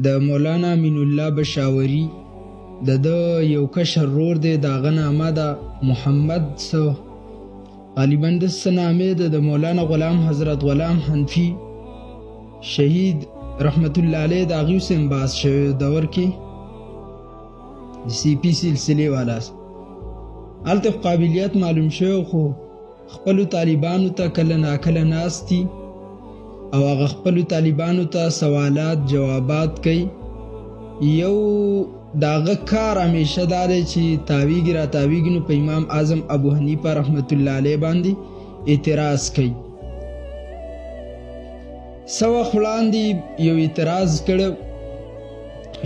د مولانا امین الله بشاوري د یو کشر رور دی، د هغه نامه ده محمد غالبا د څه نامې ده، د مولانا غلام حضرت غلام حنفي شهید رحمت الله علیه د هغې اوس انباس شوی دور کې د سی پی سلسلې والا هلته قابلیت معلوم شوی، خو خپلو طالبانو ته کله ناکله ناستي او هغه خپلو طالبانو ته سوالات جوابات کوي. یو د هغه کار همیشه دا دی چې تاویږي را تاویږي نو په امام اعظم ابو حنیفه رحمت الله علیه باندې اعتراض کوي. څه وخت وړاندې یو اعتراض کړی،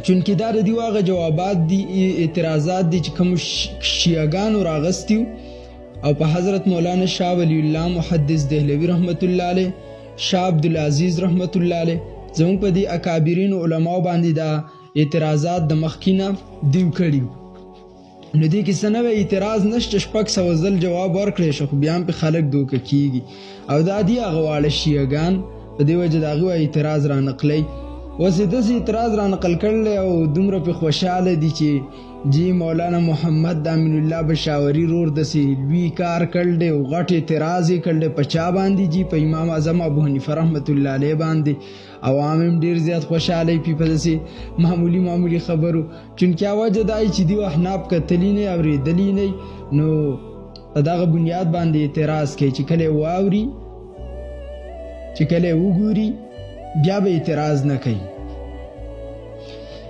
چونکې دا د دوی هغه جوابات دي اعتراضات دي چې کوم شیعهګانو راغستي او په حضرت مولانا شاه ولی الله محدث دهلوي رحمت الله علیه، شاه عبدالعزیز رحمت الله علیه زموږ په دې اکابرینو علماو باندې دا اعتراضات د مخکې نه دیو کړي. نو دې کې څه نوی اعتراض نشته، 600 ځل جواب ورکړی شو، خو بیا هم پې خلک دوکه کېږي او دا دي هغه واړه شیعهګان په دې وجه د هغې اعتراض رانقلی. اوس یې داسې اعتراض رانقل کړلی او دومره پې خوشحاله دي چې جی مولانا محمد د امین الله بشاوري رور داسې لوی کار کړل دی او غټ اعتراض یې کړل دی. په چا باندې جی؟ په امام اعظم ابو حنیفه رحمت الله علیه باندې. عوام هم ډېر زیات خوشحاله پې په داسې معمولي خبرو، چونکې وجه دا چې دوی احناف کتلي نه اورېدلي نه، نو په دغه بنیاد باندې اعتراض کوي چې کله یې واوري چې کله یې وګوري بیا به اعتراض نه کوي.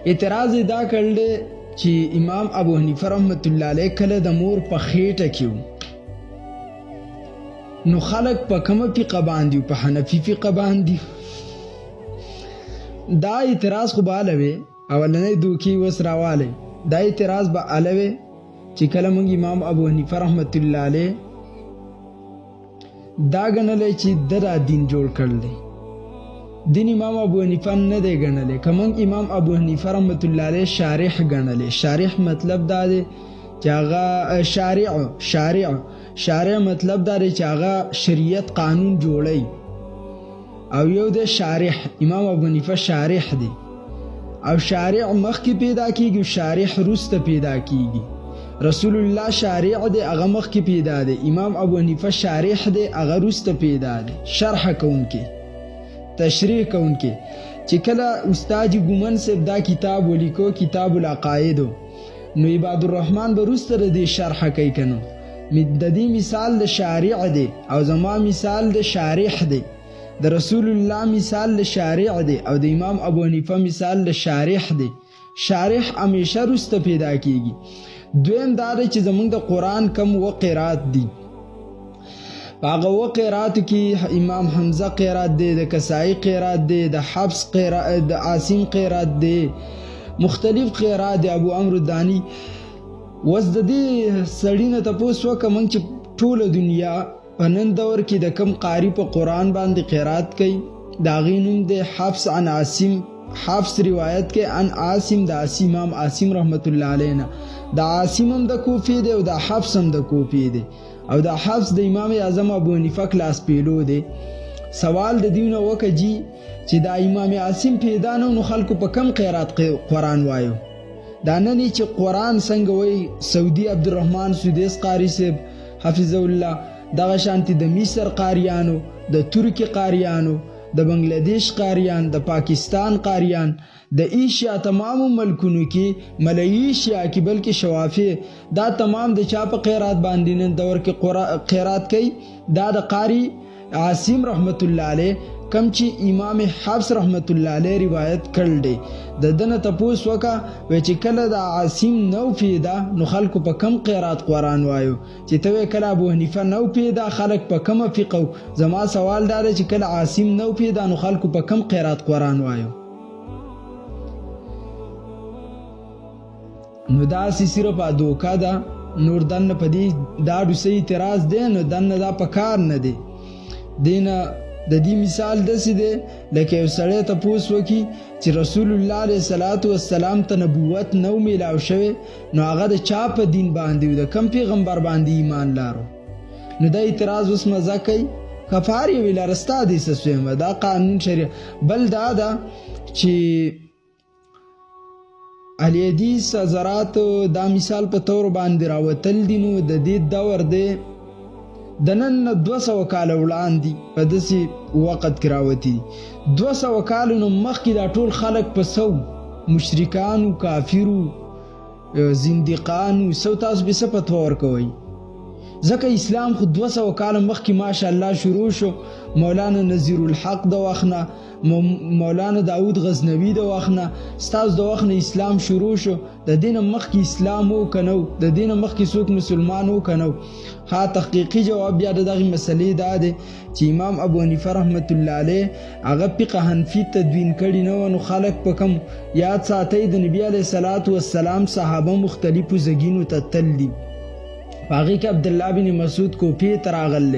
اعتراض یې دا کړل دی چې امام ابو حنیفه رحمت الله علیه کله د مور په خېټه کې نو خلک په کومه فقه باندې په حنفي فقه باندې. دا اعتراض خو به هله وی اولنی دوکې اوس راوالی، دا اعتراض به هله وی چې کله موږ امام ابو حنیفه رحمت الله علیه دا ګڼلی چې ده دا دین جوړ کړل دی، دین امام ابو حنیفه نه دی ګڼلی. که موږ امام ابو حنیفه رحمت الله علیه شارح ګڼلی، شارح مطلب دا دی چې هغه شارع مطلب دا دی چې هغه شریعت قانون جوړی، او یو د شارح امام ابو حنیفه شارح دی، او شارع مخکې پیدا کیږي، شارح وروسته پیدا کیږي. رسول الله شارع دی هغه مخکې پیدا دی، امام ابو حنیفه شارح دی هغه وروسته پیدا دی، شرح کوونکی تشریح کوونکی. چې کله استاد ګومن صاحب دا کتاب ولیکو کتاب العقایدو، نو عباد الرحمن به وروسته د دې شرح کوي کنو. د دې مثال د شارع دی او زما مثال د شارح دی، د رسول الله مثال د شارع دی او د امام ابو حنیفه مثال د شارح دی. شارح همیشه وروسته پیدا کیږي. دویم دا دی چې زموږ د قرآن کم و قرات دي، په هغه و قراتو کې امام حمزه قرات دی، د کسائی قرات دی، د حفص قرات، د عاصم قرات دی، مختلف قرات دی، ابو عمرو دانی. اوس د دې سړي نه تپوس وکړه موږ چې ټوله دنیا په نن دور کې د کم قاری په قرآن باندې قرات کوي، د هغې نوم دی حفص عن عاصم. حفص روایت کې عن عاصم د امام عاصم رحمت الله علیه نه، د عاصم هم د کوفې دی او د حفص هم د کوفې دی، او د حفص د امام اعظم ابو حنیفه کلاس پیلو دی. سوال د دیونه وکړه جی چې دا امام عاصم پیدا نه نو خلکو په کم قرات قرآن وایو؟ دا نه چې قرآن څنګه وایي سعودي عبدالرحمن سودیس قاری صاحب حفظه الله، دغه شانتي د مصر قاریانو، د ترکی قاریانو، د بنگلادیش قاریان، د پاکستان قاریان، د ایشیا تمامو ملکونو کې ملیشیا کې بلکې شوافی دا تمام د چا په قرات باندې نن دور کې قرات کوي؟ دا د قاری عاصم رحمت الله علیه کم چې امام حفص رحمت الله علیه روایت کړل دی. د دنه تپوس وکړه وی چې کله د عاصم نو پیدا نو خلکو په کم قرات قرآن وایو؟ چې ته وی کله ابو حنیفه نو پیدا خلک په کمه فقه. زما سوال دا دی چې کله عاصم نو پیدا نو خلکو په کم قرات قرآن وایو؟ نو داسې صرف دوکه ده، نور دنه په دې دا ډوسه اعتراض دی، نو دنه دا په کار نه دی. دینه د دې مثال داسې دی لکه یو سړی تپوس وکړي چې رسول الله علیه الصلاة والسلام ته نبوت نو میلاو شوی، نو هغه د چا په دین باندې و؟ د کم پیغمبر باندې ایمان لارو؟ نو دا اعتراض اوس مزه کوي، کفار یې ویل رستا دی سسویم، دا قانون شریعت. بل دا ده چې اهل حدیث حضرات دا مثال په تور باندې راوتل دي. نو د دې دور دی د نن 200 کال وړاندې په داسې وخت کې راوتي. 200 کالونو مخکې دا ټول خلک په سو مشرکانو، کافرو، زندقانو، سو تاسو به څه فتوا ورکوئ؟ ځکه اسلام خو 200 کال مخکې ماشاءالله شروع شو. مولانا نذیر الحق د وخت نه، مولانا داود غزنوی د وخت نه، ستاسو د وخت نه اسلام شروع شو. د دین مخکې اسلام و کنو؟ د دین مخکې څوک مسلمان و کنو؟ ها تحقیقی جواب بیا دغه مسلې دا دی چې امام ابو حنیفه رحمت الله علیه هغه فقه حنفی تدوین کړي نو نو خلق په کم یاد ساتي د نبی علیه الصلاۃ والسلام صحابه مختلفو زګینو ته تللی. باقی که عبداللہ بن مسعود کوفی تراغل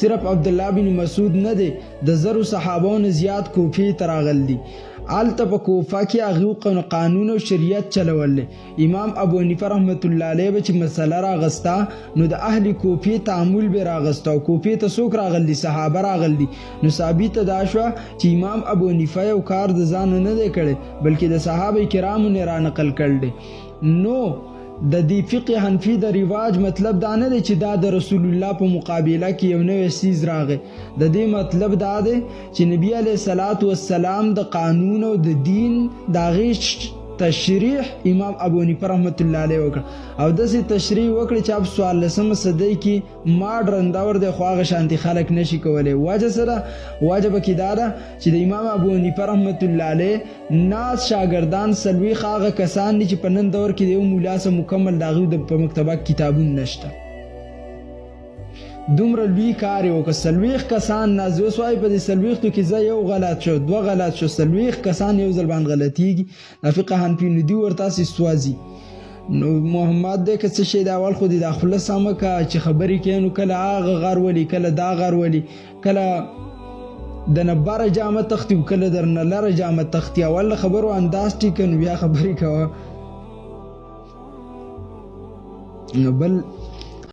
صرف عبداللہ بن مسعود نه دی، د زرو صحابون زیات کوفی تراغل دی. آلته په کوفه کې هغه قانون او شریعت چلول. امام ابو حنیفه رحمت الله علیه به چې مسله راغستا نو د اهل کوفی تعامل به راغستا او کوفی ته څوک راغلی؟ صحابه راغلی. نو ثابت دا شو چې امام ابو حنیفه یو کار د ځان نه دی کړی بلکې د صحابه کرامو نه را نقل کړل. نو د دې فقه حنفی د رواج مطلب دا نه دی چې دا د رسول الله په مقابله کې یو نوې سیز راغی. د دې مطلب دا دی چې نبی علیه الصلاۃ والسلام د قانون او د دین د هغې تشریح امام ابو حنیفه رحمت الله علیه وکړ او داسې تشریح وکړي چې اب 14 صدۍ کې ماډرن دور دی خو هغه شانتي خلک نشي کولی. وجه سره وجه پکې دا ده چې د امام ابو حنیفه رحمت الله علیه ناس شاګردان سلویخ هغه کسان دي چې په نن دور کې د یو مولا سره مکمل د هغوی په مکتبه کتابونه نشته. دومره لوی کار یې وکړ. سلویخ کسان ناز اوس وایي په دې سلویختو کې زه یو غلط شو، 2 غلط شو، سلویخ کسان یو ځل باندې غلطیږي. د فقه حنفي نو دي ورتاسې سوازي. نو محمد دی که څه شی د اول خو دې د خوله سمه که چې خبرې کوي نو کله هغه غر ولي، کله دا غر ولي، کله د نه بره جامه تختي کله در نه لره جامه تختي. اول خبرو انداز ټیکه نو بیا خبرې کوه. نو بل